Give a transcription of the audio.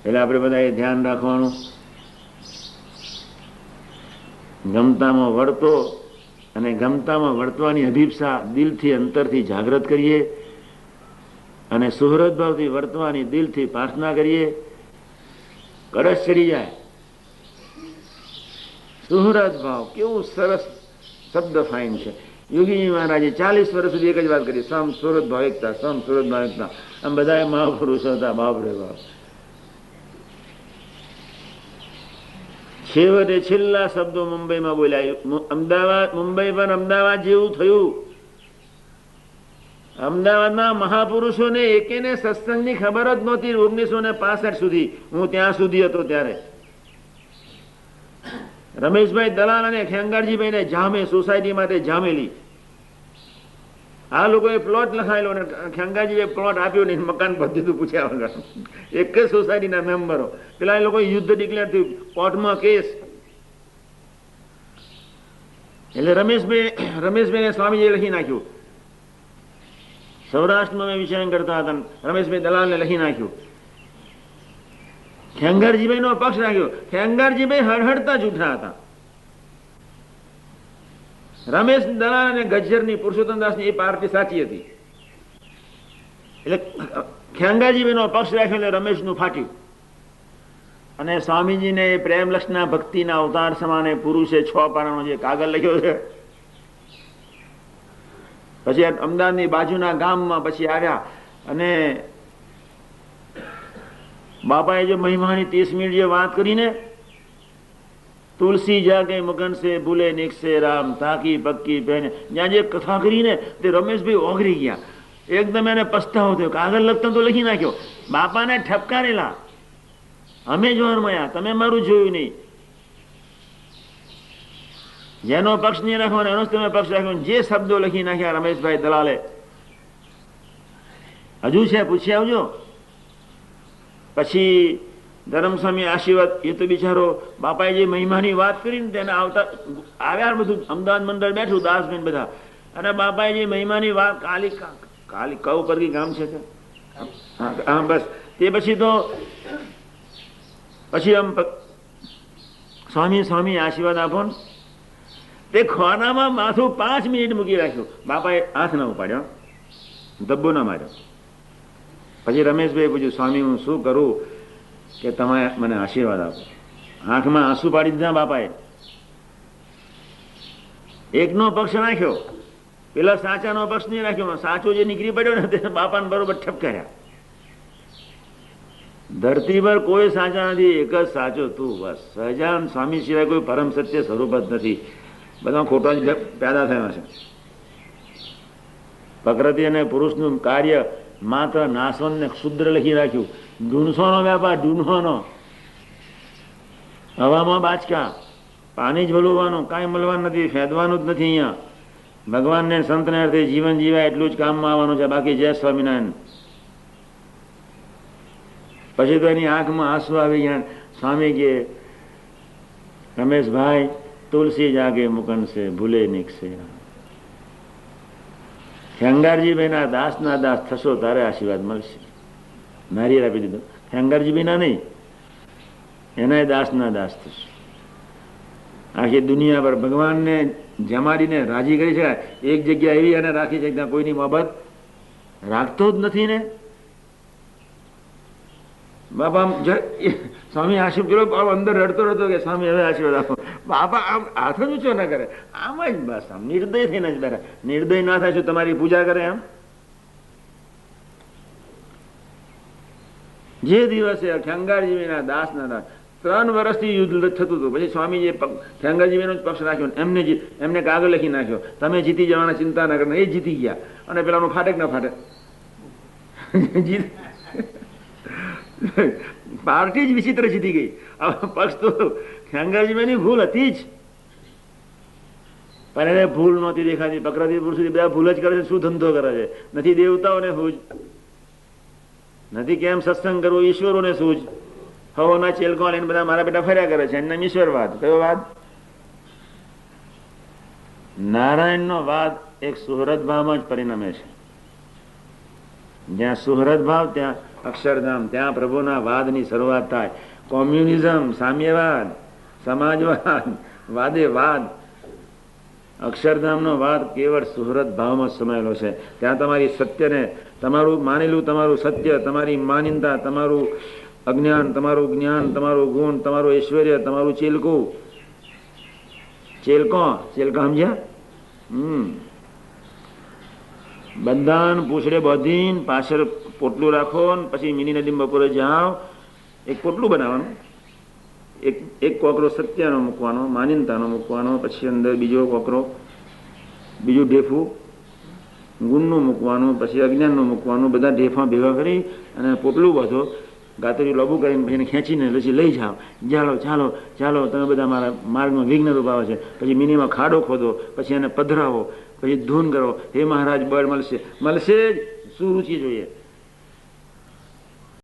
એટલે આપણે બધા એ ધ્યાન રાખવાનું. ગમતામાં વર્તો અને ગમતામાં વર્તવાની અભિપ્સા દિલથી અંતરથી જાગૃત કરીએ અને સુહૃદ ભાવથી વર્તવાની દિલથી પ્રાર્થના કરીએ. કળશ ચડી જાય. સુહૃદ ભાવ કેવું સરસ શબ્દ ફાઇન છે. યોગીજી મહારાજે 40 વર્ષ સુધી એક જ વાત કરી, સમ સુહૃદ ભાવ એકતા, સમ સુહૃદ ભાવ એકતા. આમ બધા મહાપુરુષો હતા. બાપ રે બાપ. છેવટે છેલ્લા શબ્દો મુંબઈમાં બોલ્યા. અમદાવાદ, મુંબઈ પર અમદાવાદ જેવું થયું. અમદાવાદના મહાપુરુષોને એકેને સત્સંગની ખબર જ નહોતી 1965 સુધી. હું ત્યાં સુધી હતો ત્યારે. રમેશભાઈ દલાલ અને ખેંગારજીભાઈને જામે સોસાયટી માટે જામેલી. આ લોકોએ પ્લોટ લખાયેલો અને ખેંગારજીએ પ્લોટ આપ્યો નહીં, મકાન પદ્ધતિ પૂછ્યા વગર. એક જ સોસાયટીના મેમ્બરો. પેલા એ લોકો યુદ્ધ ડિક્લેર થયું, કોર્ટમાં કેસ. એટલે રમેશભાઈને સ્વામીજીએ લખી નાખ્યું. સૌરાષ્ટ્રમાં મેં વિચાર કરતા હતા, રમેશભાઈ દલાલને લખી નાખ્યું. ખેંગારજીભાઈ નો પક્ષ રાખ્યો. ખેંગારજીભાઈ હળહળતા જૂઠા હતા. રમેશ દલાલ અને ગજ્જરની, પુરુષોત્તમદાસની એ પાર્ટી સાચી હતી. એટલે ખેંગારજીભાઈ નો પક્ષ રાખ્યો એટલે રમેશનું ફાટ્યું. અને સ્વામીજીને પ્રેમલક્ષના ભક્તિના અવતાર સમાને પુરુષે 6 પાનાનો જે કાગળ લખ્યો છે. પછી અમદાવાદની બાજુના ગામમાં પછી આવ્યા અને બાપાએ જે મહિમાની 30 મિનિટ જે વાત કરીને, તુલસી જાગે મગન સે ભૂલે નિકસે રામ તાકી પક્કી પહેને, જ્યાં જે કથા કરીને તે રમેશભાઈ ઓગરી ગયા. એકદમ એને પસ્તાવો થયો. કાગળ લખતા તો લખી નાખ્યો. બાપાને ઠપકારેલા, અમે જોર મળ્યા, તમે મારું જોયું નહીં. જેનો પક્ષ નહીં રાખવાનો એનો તમે પક્ષ રાખ્યો. જે શબ્દો લખી નાખ્યા રમેશભાઈ દલાલે. હજુ છે, પૂછી આવજો. પછી ધરમસ્વામી આશીર્વાદ, એ તો બિચારો બાપાએ જે મહિમાની વાત કરીને તેને આવતા આવ્યા, બધું અમદાવાદ મંડળ બેઠું, દાસબેન બધા. અને બાપાએ જે મહિમાની વાત કાલી કઉ પર ગામ છે, હા બસ. તે પછી તો પછી આમ સ્વામી આશીર્વાદ આપો ને. તે ખોનામાં માથું 5 મિનિટ મૂકી રાખ્યું. બાપાએ હાથ ના ઉપાડ્યો, ધબ્બો ના માર્યો. પછી રમેશભાઈ પૂછ્યું, સ્વામી હું શું કરું કે તમે મને આશીર્વાદ આપો? આંખમાં આંસુ પાડી દીધા બાપાએ. એકનો પક્ષ રાખ્યો, પેલા સાચાનો પક્ષ નહીં રાખ્યો. સાચો જે નીકળી પડ્યો ને તે બાપાને બરોબર ઠપકાર્યા. ધરતી પર કોઈ સાચા નથી, એક જ સાચો તું, બસ. સહજાનંદ સ્વામી સિવાય કોઈ પરમ સત્ય સ્વરૂપ જ નથી. બધા ખોટા જ પેદા થયા છે. પ્રકૃતિ અને પુરુષનું કાર્ય માત્ર નાશવંત ને ક્ષુદ્ર લખી રાખ્યું. ઢૂંઢસોનો વ્યાપાર, ઢૂંઢવાનો. હવામાં બાચકા, પાણી જ વલોવાનું, કાંઈ મળવાનું નથી, ફેદવાનું જ નથી. અહીંયા ભગવાનને સંતને અર્થે જીવન જીવાય એટલું જ કામમાં આવવાનું છે, બાકી જય સ્વામિનારાયણ. પછી તો એની આંખમાં આંસુ આવી ગયા. સ્વામી કે રમેશભાઈ, તુલસી જાગે મુકન સે ભૂલે નિકસે. ખેંગારજીભાઈના દાસના દાસ થશો તારે આશીર્વાદ મળશે. નારિયેળ આપી દીધો. ખેંગારજીભાઈના નહીં, એના દાસના દાસ થશો. આખી દુનિયા પર ભગવાનને જમાડીને રાજી કરી શકાય. એક જગ્યા એવી એને રાખી છે ત્યાં કોઈની બાબત રાખતો જ નથી ને. બાપા સ્વામી આશીર્વાદ પેલો અંદર રડતો રડતો કે સ્વામી હવે આશીર્વાદ આપો. બાપા આમ હાથ જ ઊંચો ના કરે, આમ જ બસ આમ નિર્દય થઈને જ બેઠા. નિર્દય ના થાય શું તમારી પૂજા કરે એમ? જે દિવસે ખેંગારજીના દાસના દાસ 3 વર્ષથી યુદ્ધ થતું હતું. પછી સ્વામીજીએ ખેંગારજીનો જ પક્ષ રાખ્યો. એમને કાગળ લખી નાખ્યો, તમે જીતી જવાના ચિંતા ના કરો. એ જીતી ગયા. અને પેલાનું ફાટે ના ફાટે પાર્ટી જ વિચિત્ર જીતી ગઈ. પક્ષ તો ખેંગારજીની ભૂલ હતી જ, પણ એને ભૂલ નહોતી દેખાતી. પ્રકૃતિ પુરુષ બધા ભૂલ જ કરે છે. શું ધંધો કરે છે? નથી દેવતાઓને સૂઝ, નથી કેમ સત્સંગ કરવો ઈશ્વરોને સૂઝ. હવોના ચેલકો લઈને બધા મારા બેટા ફર્યા કરે છે. એમના ઈશ્વરવાદ. કયો વાદ? નારાયણનો વાદ એક સુહૃદ ભાવમાં જ પરિણમે છે. જ્યાં સુહૃદ ભાવ ત્યાં અક્ષરધામ. ત્યાં પ્રભુના વાદની શરૂઆત થાય. કોમ્યુનિઝમ, સામ્યવાદ, સમાજવાદ, વાદે વાદ. અક્ષરધામનો વાદ કેવળ સુહૃદ ભાવમાં સમાયેલો છે. ત્યાં તમારી સત્યને, તમારું માનેલું, તમારું સત્ય, તમારી માન્યતા, તમારું અજ્ઞાન, તમારું જ્ઞાન, તમારું ગુણ, તમારું ઐશ્વર્ય, તમારું ચેલકું. ચેલકા સમજ્યા? બધાને પૂછડે બાંધીને પાછળ પોટલું રાખો ને પછી મિની નદીમાં બપોરે જાઓ. એક પોટલું બનાવવાનું, એક કોકરો સત્યનો મૂકવાનો, માન્યતાનો મૂકવાનો, પછી અંદર બીજો કોકરો, બીજું ઢેફું ગુણનું મૂકવાનું, પછી અજ્ઞાનનું મૂકવાનું. બધા ઢેફા ભેગા કરી અને પોટલું બાંધો, ગાતરી લોબુ કરીને પછી એને ખેંચીને પછી લઈ જાઓ. ચાલો ચાલો ચાલો, તમે બધા મારા માર્ગમાં વિઘ્ન રૂપ આવે છે. પછી મિનીમાં ખાડો ખોદો, પછી એને પધરાવો, પછી ધૂન કરો. હે મહારાજ, બળ મળશે. મળશે જ. શું રુચિ જોઈએ?